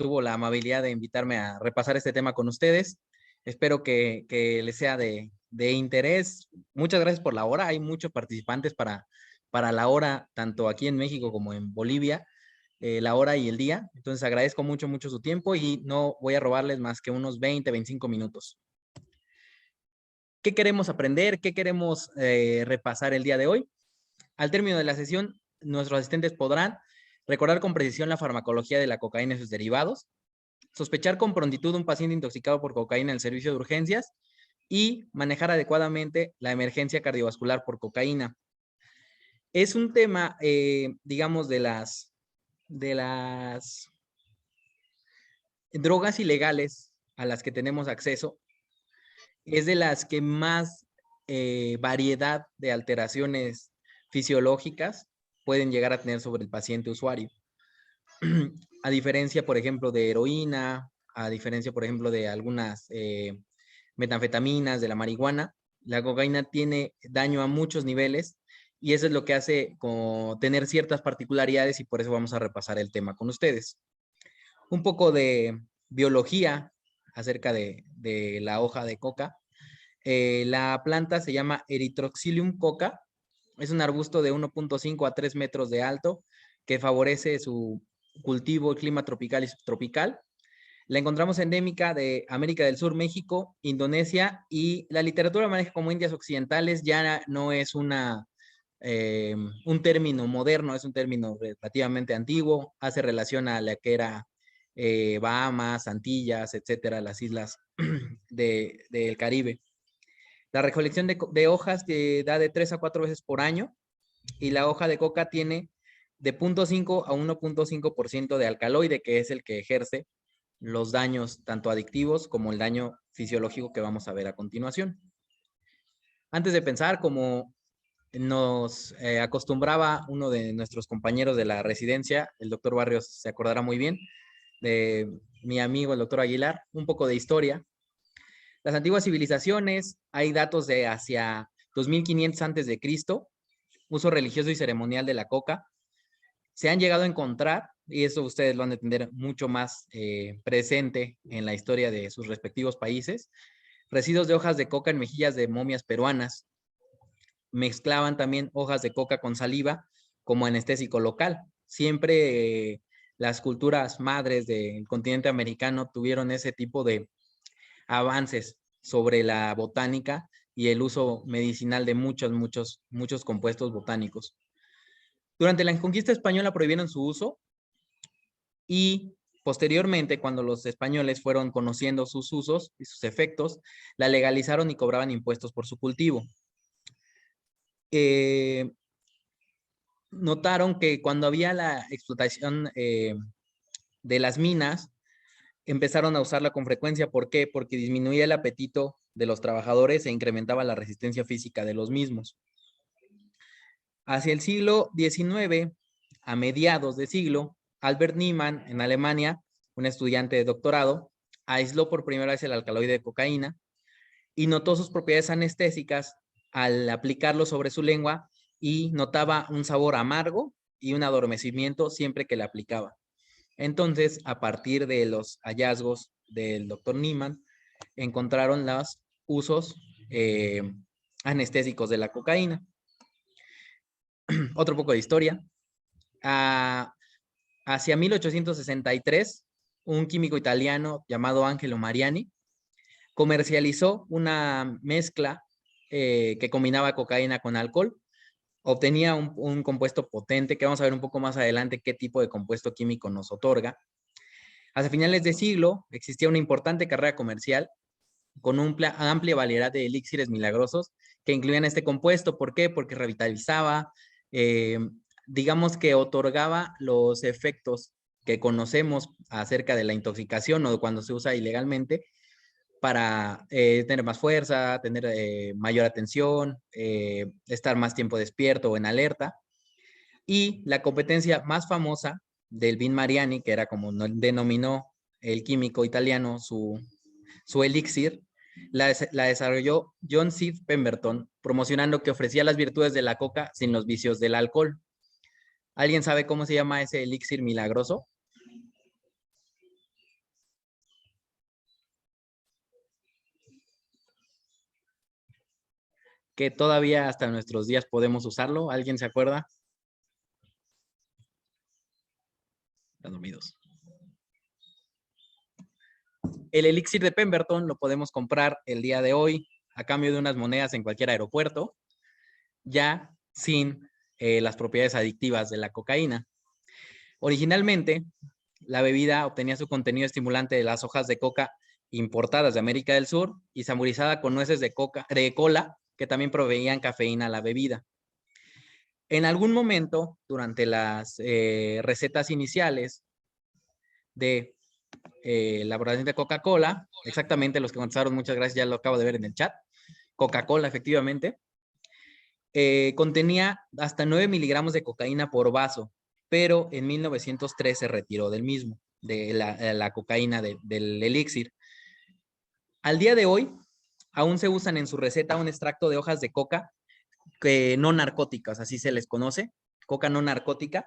tuvo la amabilidad de invitarme a repasar este tema con ustedes. Espero que les sea de interés. Muchas gracias por la hora. Hay muchos participantes para la hora, tanto aquí en México como en Bolivia, la hora y el día. Entonces agradezco mucho su tiempo y no voy a robarles más que unos 20-25 minutos. ¿Qué queremos aprender? ¿Qué queremos repasar el día de hoy? Al término de la sesión, nuestros asistentes podrán recordar con precisión la farmacología de la cocaína y sus derivados, sospechar con prontitud un paciente intoxicado por cocaína en el servicio de urgencias y manejar adecuadamente la emergencia cardiovascular por cocaína. Es un tema, digamos, de las drogas ilegales a las que tenemos acceso, es de las que más variedad de alteraciones fisiológicas pueden llegar a tener sobre el paciente usuario. A diferencia, por ejemplo, de heroína, a diferencia, por ejemplo, de algunas metanfetaminas, de la marihuana, la cocaína tiene daño a muchos niveles y eso es lo que hace como tener ciertas particularidades y por eso vamos a repasar el tema con ustedes. Un poco de biología acerca de la hoja de coca. La planta se llama Erythrocyllium coca. Es un arbusto de 1.5 a 3 metros de alto que favorece su cultivo, clima tropical y subtropical. La encontramos endémica de América del Sur, México, Indonesia, y la literatura maneja como Indias Occidentales. Ya no es un término moderno, es un término relativamente antiguo. Hace relación a la que era Bahamas, Antillas, etcétera, las islas del Caribe. La recolección de hojas da de 3 a 4 veces por año y la hoja de coca tiene de 0.5 a 1.5% de alcaloide, que es el que ejerce los daños tanto adictivos como el daño fisiológico que vamos a ver a continuación. Antes de pensar, como nos acostumbraba uno de nuestros compañeros de la residencia, el doctor Barrios se acordará muy bien, de mi amigo el doctor Aguilar, un poco de historia. Las antiguas civilizaciones, hay datos de hacia 2500 antes de Cristo, uso religioso y ceremonial de la coca. Se han llegado a encontrar, y eso ustedes lo han de tener mucho más presente en la historia de sus respectivos países, residuos de hojas de coca en mejillas de momias peruanas. Mezclaban también hojas de coca con saliva como anestésico local. Siempre las culturas madres del continente americano tuvieron ese tipo de avances sobre la botánica y el uso medicinal de muchos compuestos botánicos. Durante la conquista española prohibieron su uso y posteriormente, cuando los españoles fueron conociendo sus usos y sus efectos, la legalizaron y cobraban impuestos por su cultivo. Notaron que cuando había la explotación de las minas, empezaron a usarla con frecuencia. ¿Por qué? Porque disminuía el apetito de los trabajadores e incrementaba la resistencia física de los mismos. Hacia el siglo XIX, a mediados de siglo, Albert Niemann, en Alemania, un estudiante de doctorado, aisló por primera vez el alcaloide de cocaína y notó sus propiedades anestésicas al aplicarlo sobre su lengua y notaba un sabor amargo y un adormecimiento siempre que le aplicaba. Entonces, a partir de los hallazgos del doctor Niemann, encontraron los usos anestésicos de la cocaína. Otro poco de historia. Hacia 1863, un químico italiano llamado Angelo Mariani comercializó una mezcla que combinaba cocaína con alcohol. Obtenía un compuesto potente, que vamos a ver un poco más adelante qué tipo de compuesto químico nos otorga. Hacia finales de siglo existía una importante carrera comercial con una amplia variedad de elixires milagrosos que incluían este compuesto. ¿Por qué? Porque revitalizaba, digamos que otorgaba los efectos que conocemos acerca de la intoxicación o cuando se usa ilegalmente para tener más fuerza, tener mayor atención, estar más tiempo despierto o en alerta. Y la competencia más famosa del Vin Mariani, que era como denominó el químico italiano su elixir, la desarrolló John Seed Pemberton, promocionando que ofrecía las virtudes de la coca sin los vicios del alcohol. ¿Alguien sabe cómo se llama ese elixir milagroso? que todavía hasta nuestros días podemos usarlo. ¿Alguien se acuerda? Están dormidos. El elixir de Pemberton lo podemos comprar el día de hoy a cambio de unas monedas en cualquier aeropuerto, ya sin las propiedades adictivas de la cocaína. Originalmente, la bebida obtenía su contenido estimulante de las hojas de coca importadas de América del Sur y saborizada con nueces de cola que también proveían cafeína a la bebida. En algún momento, durante las recetas iniciales de elaboración de Coca-Cola, exactamente los que contestaron, muchas gracias, ya lo acabo de ver en el chat, Coca-Cola, efectivamente, contenía hasta 9 miligramos de cocaína por vaso, pero en 1903 se retiró del mismo, de la cocaína del elixir. Al día de hoy, aún se usan en su receta un extracto de hojas de coca no narcóticas, así se les conoce, coca no narcótica,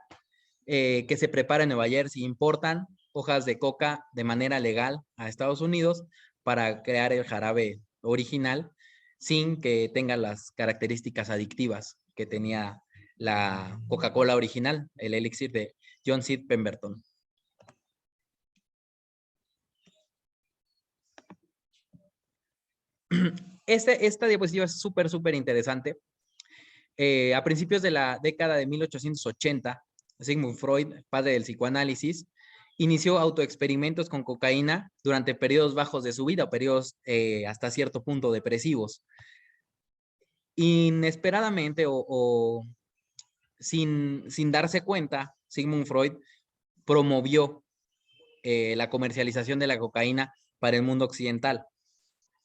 que se prepara en Nueva Jersey. Importan hojas de coca de manera legal a Estados Unidos para crear el jarabe original sin que tenga las características adictivas que tenía la Coca-Cola original, el elixir de John Seed Pemberton. Esta diapositiva es súper interesante. A principios de la década de 1880, Sigmund Freud, padre del psicoanálisis, inició autoexperimentos con cocaína durante periodos bajos de su vida, periodos hasta cierto punto depresivos. Inesperadamente o sin darse cuenta, Sigmund Freud promovió la comercialización de la cocaína para el mundo occidental.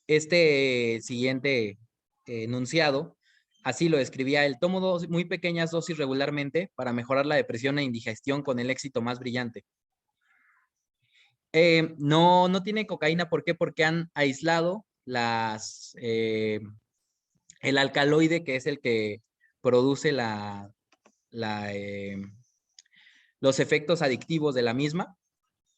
Este siguiente enunciado así lo describía: él tomó muy pequeñas dosis regularmente para mejorar la depresión e indigestión con el éxito más brillante. No tiene cocaína, ¿por qué? Porque han aislado el alcaloide, que es el que produce los efectos adictivos de la misma,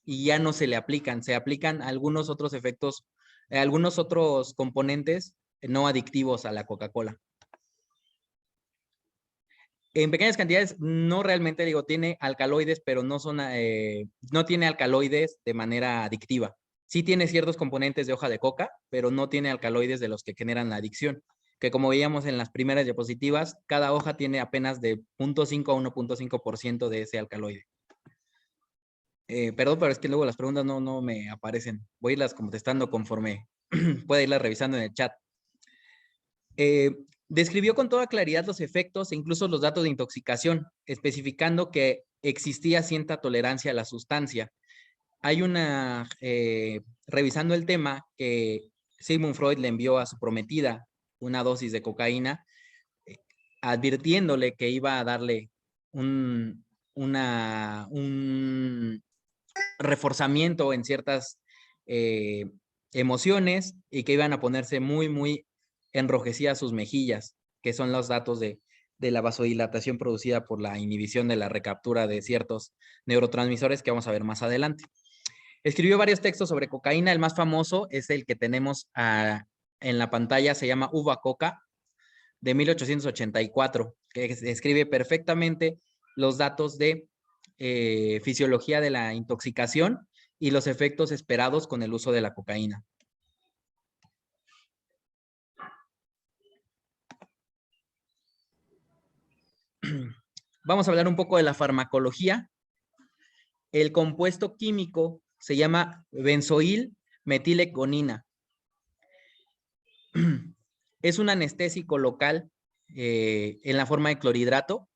y ya no se le aplican, se aplican algunos otros efectos, algunos otros componentes no adictivos a la Coca-Cola. En pequeñas cantidades, no realmente, digo, tiene alcaloides, pero no tiene alcaloides de manera adictiva. Sí tiene ciertos componentes de hoja de coca, pero no tiene alcaloides de los que generan la adicción. Que como veíamos en las primeras diapositivas, cada hoja tiene apenas de 0.5 a 1.5% de ese alcaloide. Perdón, pero es que luego las preguntas no me aparecen. Voy a irlas contestando conforme pueda irlas revisando en el chat. Describió con toda claridad los efectos e incluso los datos de intoxicación, especificando que existía cierta tolerancia a la sustancia. Hay revisando el tema, que Sigmund Freud le envió a su prometida una dosis de cocaína, advirtiéndole que iba a darle un reforzamiento en ciertas emociones y que iban a ponerse muy enrojecidas sus mejillas, que son los datos de la vasodilatación producida por la inhibición de la recaptura de ciertos neurotransmisores que vamos a ver más adelante. Escribió varios textos sobre cocaína. El más famoso es el que tenemos en la pantalla, se llama Uva Coca, de 1884, que describe perfectamente los datos de fisiología de la intoxicación y los efectos esperados con el uso de la cocaína. Vamos a hablar un poco de la farmacología. El compuesto químico se llama benzoil metileconina. Es un anestésico local en la forma de clorhidrato,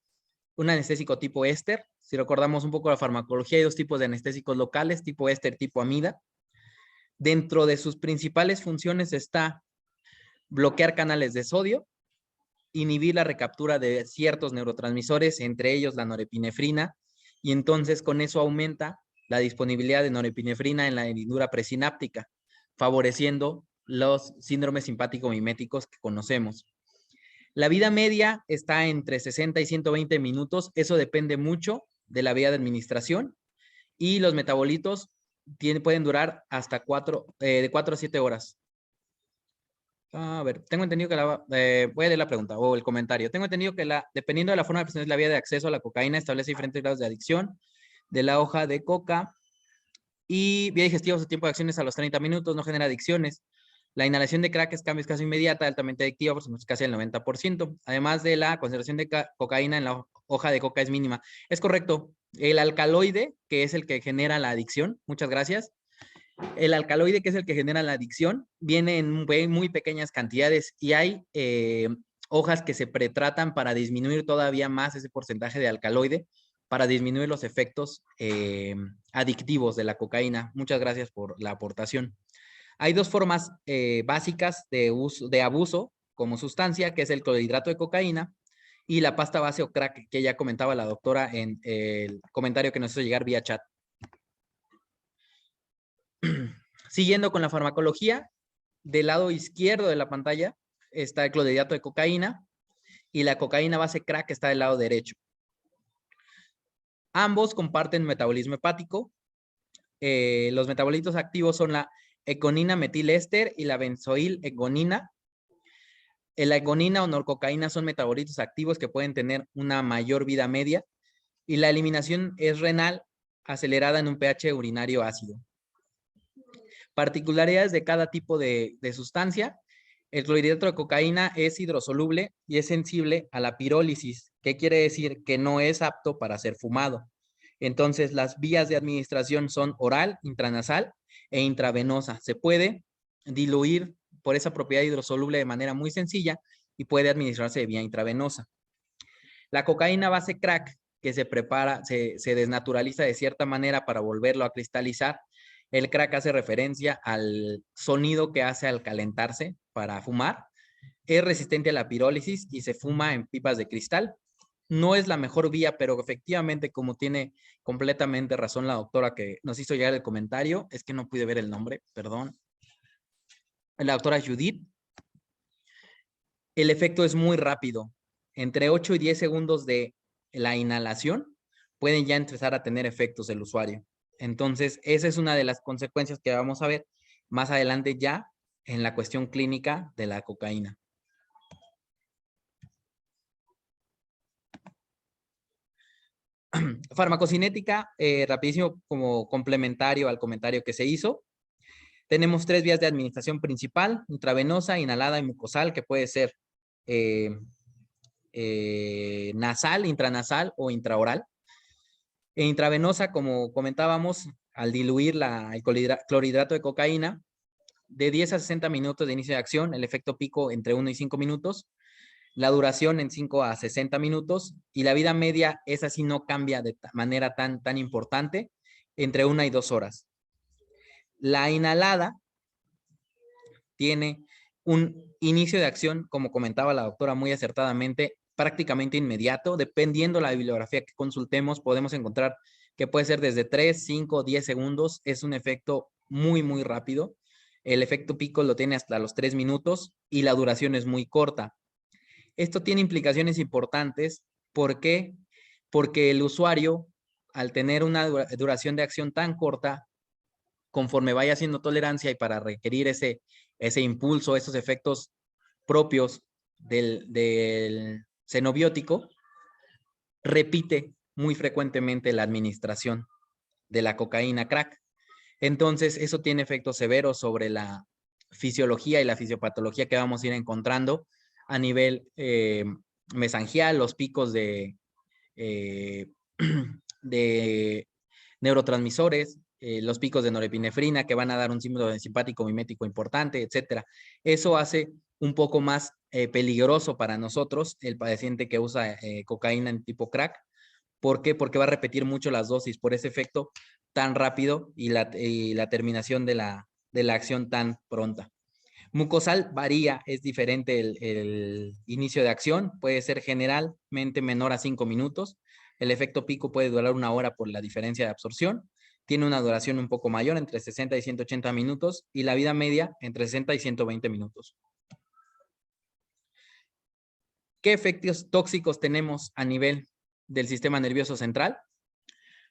un anestésico tipo éster. Si recordamos un poco la farmacología, hay dos tipos de anestésicos locales, tipo éster, tipo amida. Dentro de sus principales funciones está bloquear canales de sodio, inhibir la recaptura de ciertos neurotransmisores, entre ellos la norepinefrina, y entonces con eso aumenta la disponibilidad de norepinefrina en la hendidura presináptica, favoreciendo los síndromes simpático-miméticos que conocemos. La vida media está entre 60 y 120 minutos, eso depende mucho de la vía de administración, y los metabolitos pueden durar hasta de 4 a 7 horas. A ver, tengo entendido que voy a leer la pregunta o el comentario. Tengo entendido que dependiendo de la forma de presentación de la vía de acceso a la cocaína, establece diferentes grados de adicción de la hoja de coca y vía digestiva, su tiempo de acción es a los 30 minutos, no genera adicciones. La inhalación de crack es casi inmediata, altamente adictiva, por casi el 90%. Además de la concentración de cocaína en la hoja de coca es mínima. Es correcto. El alcaloide, que es el que genera la adicción, muchas gracias. El alcaloide, que es el que genera la adicción, viene en muy pequeñas cantidades y hay hojas que se pretratan para disminuir todavía más ese porcentaje de alcaloide, para disminuir los efectos adictivos de la cocaína. Muchas gracias por la aportación. Hay dos formas básicas de abuso como sustancia, que es el clorhidrato de cocaína y la pasta base o crack, que ya comentaba la doctora en el comentario que nos hizo llegar vía chat. Siguiendo con la farmacología, del lado izquierdo de la pantalla está el clorhidrato de cocaína y la cocaína base crack está del lado derecho. Ambos comparten metabolismo hepático. Los metabolitos activos son la econina metiléster y la benzoilegonina. La egonina o norcocaína son metabolitos activos que pueden tener una mayor vida media y la eliminación es renal acelerada en un pH urinario ácido. Particularidades de cada tipo de sustancia. El clorhidrato de cocaína es hidrosoluble y es sensible a la pirólisis. ¿Qué quiere decir? Que no es apto para ser fumado. Entonces, las vías de administración son oral, intranasal e intravenosa. Se puede diluir por esa propiedad hidrosoluble de manera muy sencilla y puede administrarse de vía intravenosa. La cocaína base crack, que se prepara, se desnaturaliza de cierta manera para volverlo a cristalizar. El crack hace referencia al sonido que hace al calentarse para fumar. Es resistente a la pirólisis y se fuma en pipas de cristal. No es la mejor vía, pero efectivamente, como tiene completamente razón la doctora que nos hizo llegar el comentario, es que no pude ver el nombre, perdón. La doctora Judith. El efecto es muy rápido. Entre 8 y 10 segundos de la inhalación pueden ya empezar a tener efectos del usuario. Entonces, esa es una de las consecuencias que vamos a ver más adelante ya en la cuestión clínica de la cocaína. Farmacocinética, rapidísimo como complementario al comentario que se hizo. Tenemos 3 vías de administración principal: intravenosa, inhalada y mucosal, que puede ser nasal, intranasal o intraoral. Intravenosa, como comentábamos, al diluir el clorhidrato de cocaína, de 10 a 60 minutos de inicio de acción, el efecto pico entre 1 y 5 minutos, la duración en 5 a 60 minutos y la vida media, esa sí no cambia de manera tan importante, entre 1 y 2 horas. La inhalada tiene un inicio de acción, como comentaba la doctora muy acertadamente, prácticamente inmediato. Dependiendo la bibliografía que consultemos, podemos encontrar que puede ser desde 3, 5, 10 segundos. Es un efecto muy rápido. El efecto pico lo tiene hasta los 3 minutos y la duración es muy corta. Esto tiene implicaciones importantes. ¿Por qué? Porque el usuario, al tener una duración de acción tan corta, conforme vaya haciendo tolerancia y para requerir ese impulso, esos efectos propios del xenobiótico, repite muy frecuentemente la administración de la cocaína crack. Entonces, eso tiene efectos severos sobre la fisiología y la fisiopatología que vamos a ir encontrando a nivel mesangial, los picos de neurotransmisores, los picos de norepinefrina que van a dar un síndrome simpático mimético importante, etcétera. Eso hace un poco más peligroso para nosotros el paciente que usa cocaína en tipo crack. ¿Por qué? Porque va a repetir mucho las dosis por ese efecto tan rápido y la terminación de la acción tan pronta. Mucosal varía, es diferente el inicio de acción, puede ser generalmente menor a 5 minutos. El efecto pico puede durar 1 hora por la diferencia de absorción. Tiene una duración un poco mayor, entre 60 y 180 minutos, y la vida media entre 60 y 120 minutos. ¿Qué efectos tóxicos tenemos a nivel del sistema nervioso central?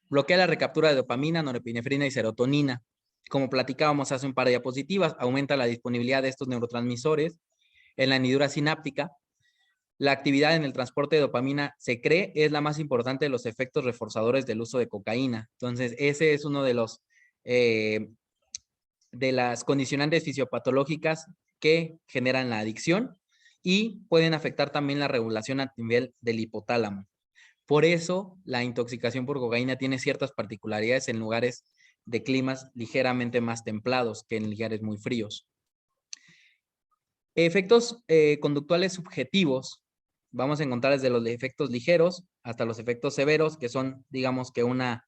Bloquea la recaptura de dopamina, norepinefrina y serotonina. Como platicábamos hace un par de diapositivas, aumenta la disponibilidad de estos neurotransmisores en la hendidura sináptica. La actividad en el transporte de dopamina se cree es la más importante de los efectos reforzadores del uso de cocaína. Entonces, ese es uno de las condicionantes fisiopatológicas que generan la adicción y pueden afectar también la regulación a nivel del hipotálamo. Por eso, la intoxicación por cocaína tiene ciertas particularidades en lugares de climas ligeramente más templados que en lugares muy fríos. Efectos conductuales subjetivos. Vamos a encontrar desde los efectos ligeros hasta los efectos severos, que son, digamos que una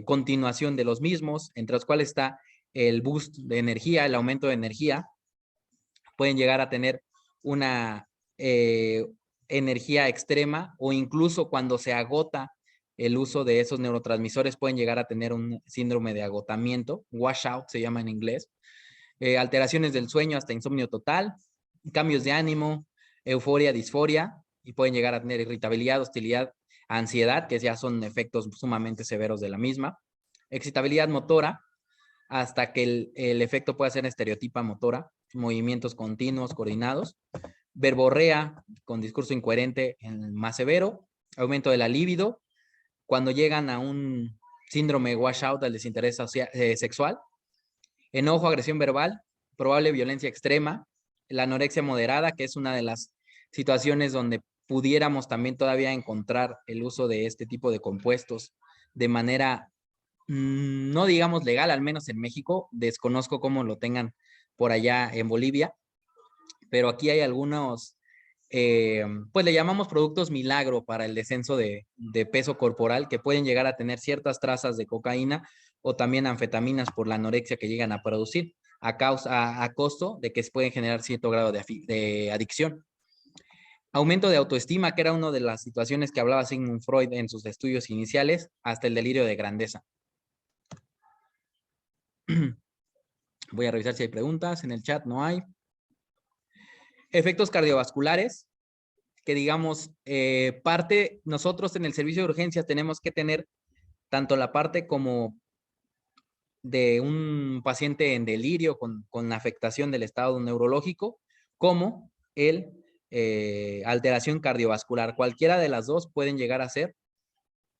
continuación de los mismos, entre los cuales está el boost de energía, el aumento de energía. Pueden llegar a tener una energía extrema, o incluso cuando se agota el uso de esos neurotransmisores pueden llegar a tener un síndrome de agotamiento, washout se llama en inglés, alteraciones del sueño hasta insomnio total, cambios de ánimo, euforia, disforia, y pueden llegar a tener irritabilidad, hostilidad, ansiedad, que ya son efectos sumamente severos de la misma, excitabilidad motora, hasta que el efecto pueda ser estereotipa motora, movimientos continuos, coordinados, verborrea con discurso incoherente en el más severo, aumento de la libido, cuando llegan a un síndrome washout del desinterés sexual, enojo, agresión verbal, probable violencia extrema, la anorexia moderada, que es una de las situaciones donde pudiéramos también todavía encontrar el uso de este tipo de compuestos de manera, no digamos legal, al menos en México. Desconozco cómo lo tengan por allá en Bolivia, pero aquí hay algunos, pues le llamamos productos milagro para el descenso de peso corporal, que pueden llegar a tener ciertas trazas de cocaína o también anfetaminas por la anorexia que llegan a producir a costo de que se pueden generar cierto grado de adicción. Aumento de autoestima, que era una de las situaciones que hablaba Sigmund Freud en sus estudios iniciales, hasta el delirio de grandeza. Voy a revisar si hay preguntas. En el chat no hay. Efectos cardiovasculares, que digamos, nosotros en el servicio de urgencias tenemos que tener tanto la parte como de un paciente en delirio con afectación del estado neurológico, como alteración cardiovascular. Cualquiera de las dos pueden llegar a ser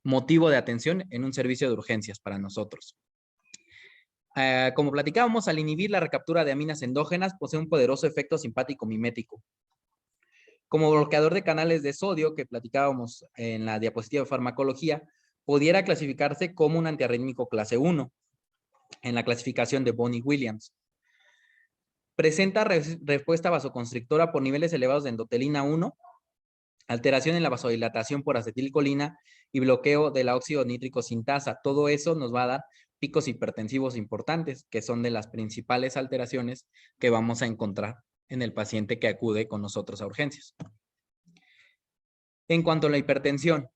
motivo de atención en un servicio de urgencias para nosotros. Como platicábamos, al inhibir la recaptura de aminas endógenas, posee un poderoso efecto simpático mimético. Como bloqueador de canales de sodio, que platicábamos en la diapositiva de farmacología, pudiera clasificarse como un antiarrítmico clase 1 en la clasificación de Bonnie-Williams. Presenta respuesta vasoconstrictora por niveles elevados de endotelina 1, alteración en la vasodilatación por acetilcolina y bloqueo de la óxido nítrico sintasa. Todo eso nos va a dar picos hipertensivos importantes, que son de las principales alteraciones que vamos a encontrar en el paciente que acude con nosotros a urgencias. En cuanto a la hipertensión,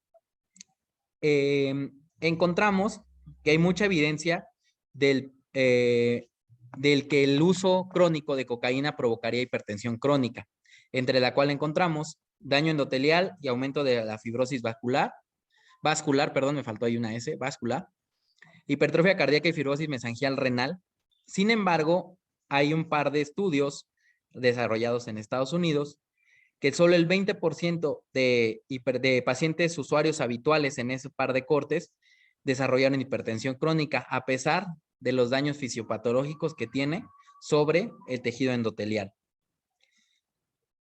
encontramos que hay mucha evidencia del que el uso crónico de cocaína provocaría hipertensión crónica, entre la cual encontramos daño endotelial y aumento de la fibrosis vascular, me faltó ahí una S, vascular, hipertrofia cardíaca y fibrosis mesangial renal. Sin embargo, hay un par de estudios desarrollados en Estados Unidos que solo el 20% de pacientes usuarios habituales en ese par de cortes desarrollaron hipertensión crónica, a pesar de los daños fisiopatológicos que tiene sobre el tejido endotelial.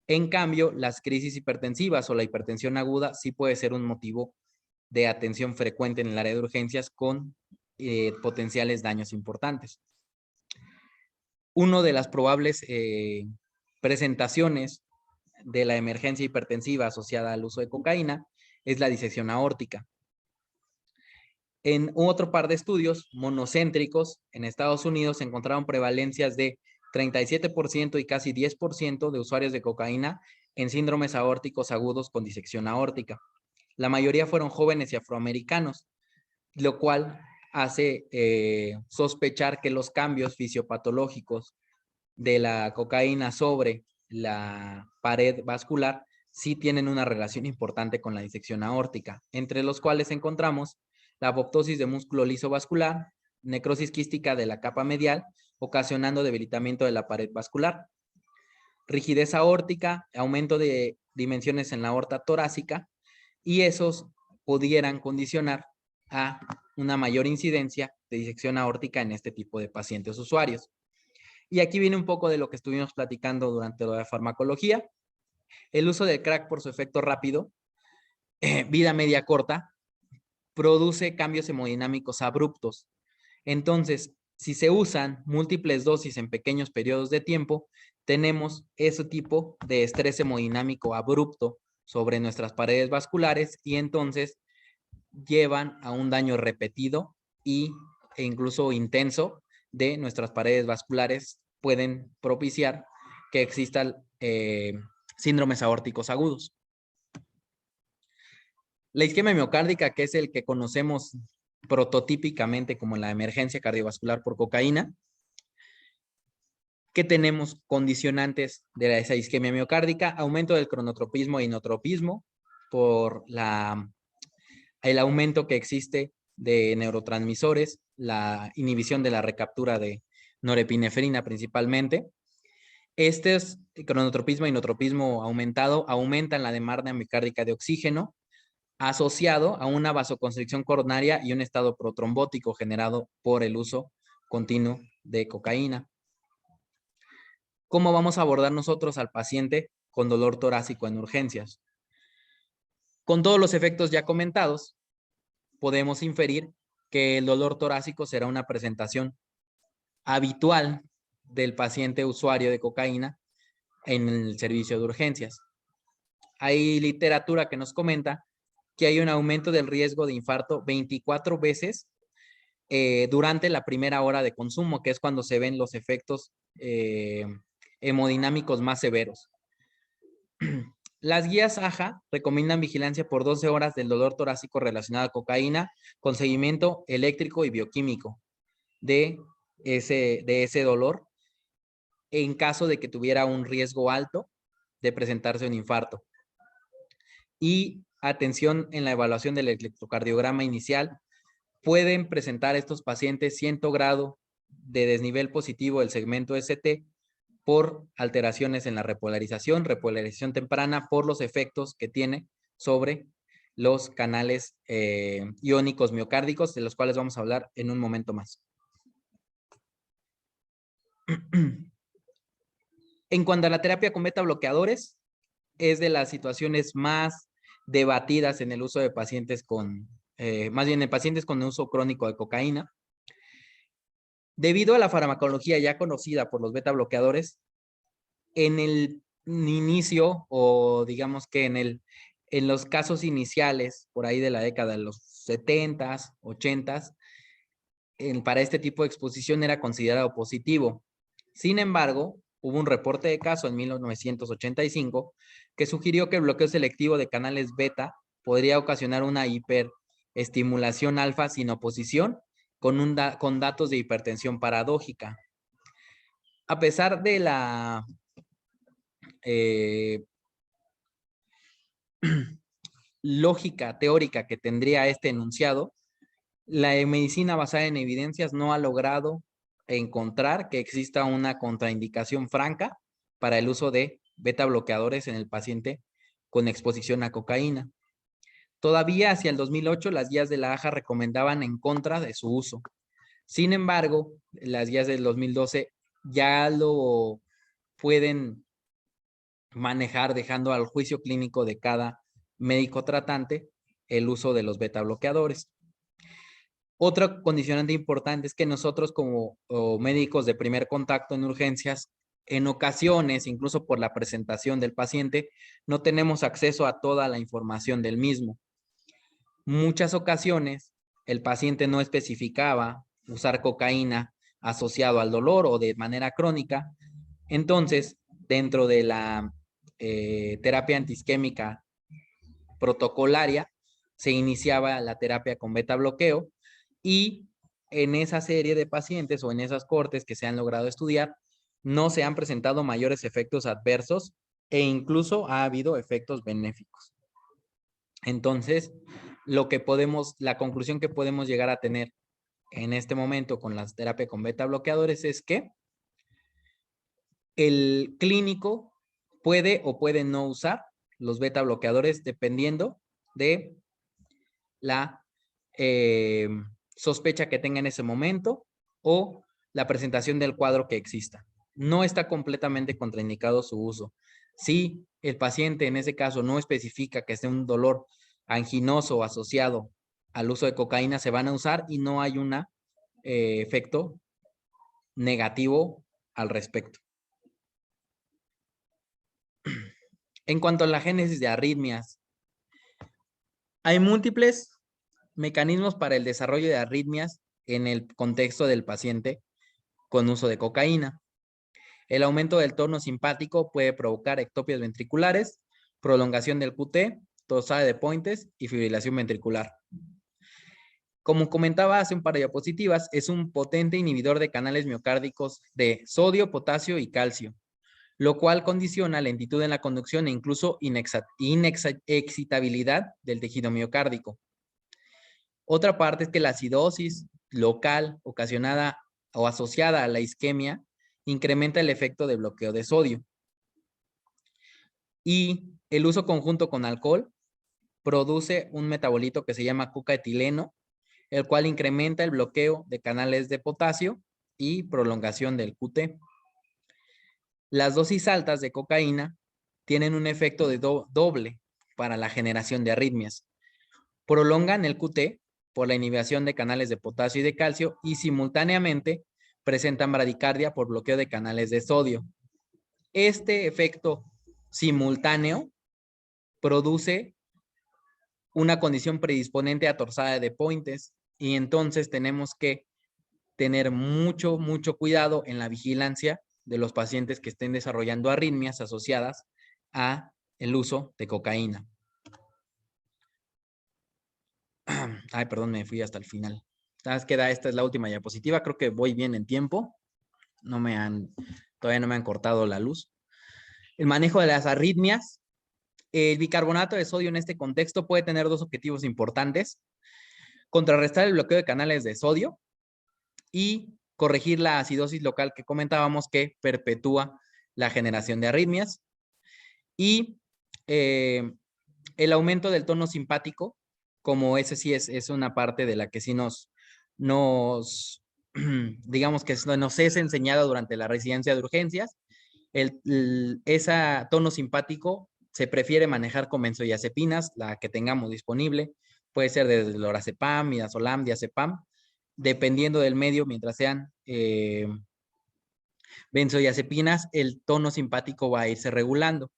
En cambio, las crisis hipertensivas o la hipertensión aguda sí puede ser un motivo de atención frecuente en el área de urgencias con potenciales daños importantes. Una de las probables presentaciones de la emergencia hipertensiva asociada al uso de cocaína es la disección aórtica. En otro par de estudios monocéntricos en Estados Unidos se encontraron prevalencias de 37% y casi 10% de usuarios de cocaína en síndromes aórticos agudos con disección aórtica. La mayoría fueron jóvenes y afroamericanos, lo cual hace sospechar que los cambios fisiopatológicos de la cocaína sobre la pared vascular sí tienen una relación importante con la disección aórtica, entre los cuales encontramos la apoptosis de músculo liso vascular, necrosis quística de la capa medial, ocasionando debilitamiento de la pared vascular. rigidez aórtica, aumento de dimensiones en la aorta torácica, y esos pudieran condicionar a una mayor incidencia de disección aórtica en este tipo de pacientes usuarios. Y aquí viene un poco de lo que estuvimos platicando durante la farmacología. El uso del crack por su efecto rápido, vida media corta, produce cambios hemodinámicos abruptos. Entonces, si se usan múltiples dosis en pequeños periodos de tiempo, tenemos ese tipo de estrés hemodinámico abrupto sobre nuestras paredes vasculares y entonces llevan a un daño repetido e incluso intenso de nuestras paredes vasculares. Pueden propiciar que existan síndromes aórticos agudos. La isquemia miocárdica, que es el que conocemos prototípicamente como la emergencia cardiovascular por cocaína, que tenemos condicionantes de esa isquemia miocárdica, aumento del cronotropismo e inotropismo por el aumento que existe de neurotransmisores, la inhibición de la recaptura de norepinefrina principalmente. Este es cronotropismo e inotropismo aumentado, aumentan la demanda miocárdica de oxígeno, asociado a una vasoconstricción coronaria y un estado protrombótico generado por el uso continuo de cocaína. ¿Cómo vamos a abordar nosotros al paciente con dolor torácico en urgencias? Con todos los efectos ya comentados, podemos inferir que el dolor torácico será una presentación habitual del paciente usuario de cocaína en el servicio de urgencias. Hay literatura que nos comenta que hay un aumento del riesgo de infarto 24 veces durante la primera hora de consumo, que es cuando se ven los efectos hemodinámicos más severos. Las guías AHA recomiendan vigilancia por 12 horas del dolor torácico relacionado a cocaína con seguimiento eléctrico y bioquímico de ese dolor en caso de que tuviera un riesgo alto de presentarse un infarto. Y atención en la evaluación del electrocardiograma inicial. Pueden presentar estos pacientes 100 grados de desnivel positivo del segmento ST por alteraciones en la repolarización temprana por los efectos que tiene sobre los canales iónicos miocárdicos, de los cuales vamos a hablar en un momento más. En cuanto a la terapia con beta bloqueadores, es de las situaciones más debatidas en el uso de pacientes con, más bien en pacientes con uso crónico de cocaína. Debido a la farmacología ya conocida por los beta bloqueadores, en el inicio, o digamos que en los casos iniciales, por ahí de la década de los 70s, 80s, para este tipo de exposición era considerado positivo. Sin embargo, hubo un reporte de caso en 1985 que sugirió que el bloqueo selectivo de canales beta podría ocasionar una hiperestimulación alfa sin oposición con datos de hipertensión paradójica. A pesar de la lógica teórica que tendría este enunciado, la medicina basada en evidencias no ha logrado encontrar que exista una contraindicación franca para el uso de beta bloqueadores en el paciente con exposición a cocaína. Todavía hacia el 2008 las guías de la AHA recomendaban en contra de su uso. Sin embargo, las guías del 2012 ya lo pueden manejar dejando al juicio clínico de cada médico tratante el uso de los beta bloqueadores. Otra condicionante importante es que nosotros como médicos de primer contacto en urgencias, en ocasiones, incluso por la presentación del paciente, no tenemos acceso a toda la información del mismo. Muchas ocasiones el paciente no especificaba usar cocaína asociado al dolor o de manera crónica. Entonces, dentro de la terapia antiisquémica protocolaria, se iniciaba la terapia con beta bloqueo y en esa serie de pacientes o en esas cortes que se han logrado estudiar, no se han presentado mayores efectos adversos e incluso ha habido efectos benéficos. Entonces, la conclusión que podemos llegar a tener en este momento con la terapia con beta bloqueadores es que el clínico puede o puede no usar los beta bloqueadores dependiendo de la sospecha que tenga en ese momento o la presentación del cuadro que exista. No está completamente contraindicado su uso. Si el paciente en ese caso no especifica que esté un dolor anginoso asociado al uso de cocaína, se van a usar y no hay un efecto negativo al respecto. En cuanto a la génesis de arritmias, hay múltiples mecanismos para el desarrollo de arritmias en el contexto del paciente con uso de cocaína. El aumento del tono simpático puede provocar ectopias ventriculares, prolongación del QT, tosada de Pointes y fibrilación ventricular. Como comentaba hace un par de diapositivas, es un potente inhibidor de canales miocárdicos de sodio, potasio y calcio, lo cual condiciona lentitud en la conducción e incluso inexcitabilidad del tejido miocárdico. Otra parte es que la acidosis local ocasionada o asociada a la isquemia incrementa el efecto de bloqueo de sodio. Y el uso conjunto con alcohol produce un metabolito que se llama cucaetileno, el cual incrementa el bloqueo de canales de potasio y prolongación del QT. Las dosis altas de cocaína tienen un efecto de doble para la generación de arritmias. Prolongan el QT por la inhibición de canales de potasio y de calcio y simultáneamente presentan bradicardia por bloqueo de canales de sodio. Este efecto simultáneo produce una condición predisponente a torsada de Pointes y entonces tenemos que tener mucho cuidado en la vigilancia de los pacientes que estén desarrollando arritmias asociadas a el uso de cocaína. Ay, perdón, me fui hasta el final. Esta es la última diapositiva, creo que voy bien en tiempo. Todavía no me han cortado la luz. El manejo de las arritmias. El bicarbonato de sodio en este contexto puede tener dos objetivos importantes: contrarrestar el bloqueo de canales de sodio y corregir la acidosis local que comentábamos que perpetúa la generación de arritmias. Y el aumento del tono simpático, como ese sí es una parte de la que sí digamos que nos es enseñado durante la residencia de urgencias. Ese tono simpático se prefiere manejar con benzodiazepinas, la que tengamos disponible. Puede ser desde lorazepam, midazolam, diazepam, dependiendo del medio, mientras sean benzodiazepinas, el tono simpático va a irse regulando.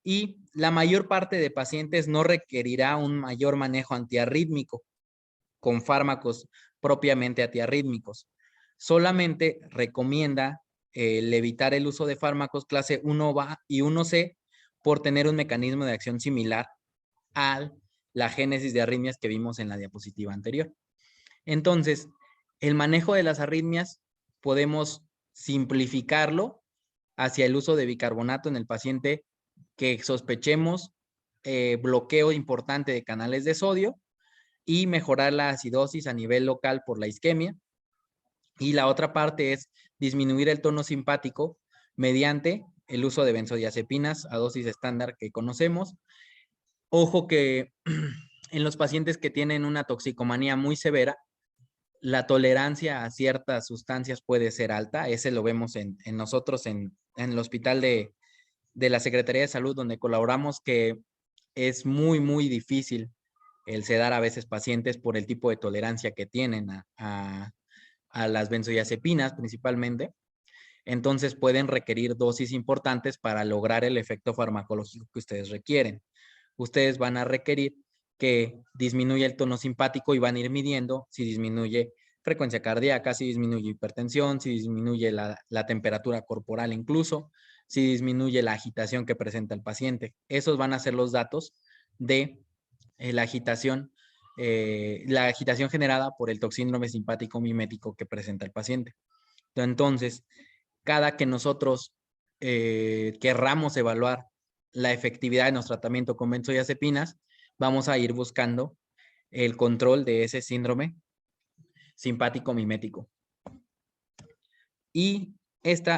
Y la mayor parte de pacientes no requerirá un mayor manejo antiarrítmico con fármacos propiamente antiarrítmicos. Solamente recomienda evitar el uso de fármacos clase 1A y 1C por tener un mecanismo de acción similar a la génesis de arritmias que vimos en la diapositiva anterior. Entonces, el manejo de las arritmias podemos simplificarlo hacia el uso de bicarbonato en el paciente que sospechemos bloqueo importante de canales de sodio y mejorar la acidosis a nivel local por la isquemia. Y la otra parte es disminuir el tono simpático mediante el uso de benzodiazepinas a dosis estándar que conocemos. Ojo que en los pacientes que tienen una toxicomanía muy severa, la tolerancia a ciertas sustancias puede ser alta. Ese lo vemos en nosotros en el hospital de la Secretaría de Salud, donde colaboramos, que es muy difícil el sedar a veces pacientes por el tipo de tolerancia que tienen a las benzodiazepinas principalmente. Entonces pueden requerir dosis importantes para lograr el efecto farmacológico que ustedes requieren. Ustedes van a requerir que disminuya el tono simpático y van a ir midiendo si disminuye frecuencia cardíaca, si disminuye hipertensión, si disminuye la temperatura corporal incluso, si disminuye la agitación que presenta el paciente. Esos van a ser los datos de la agitación generada por el toxíndrome simpático mimético que presenta el paciente. Entonces, cada que nosotros querramos evaluar la efectividad de nuestro tratamiento con benzodiazepinas, vamos a ir buscando el control de ese síndrome simpático mimético. Y esta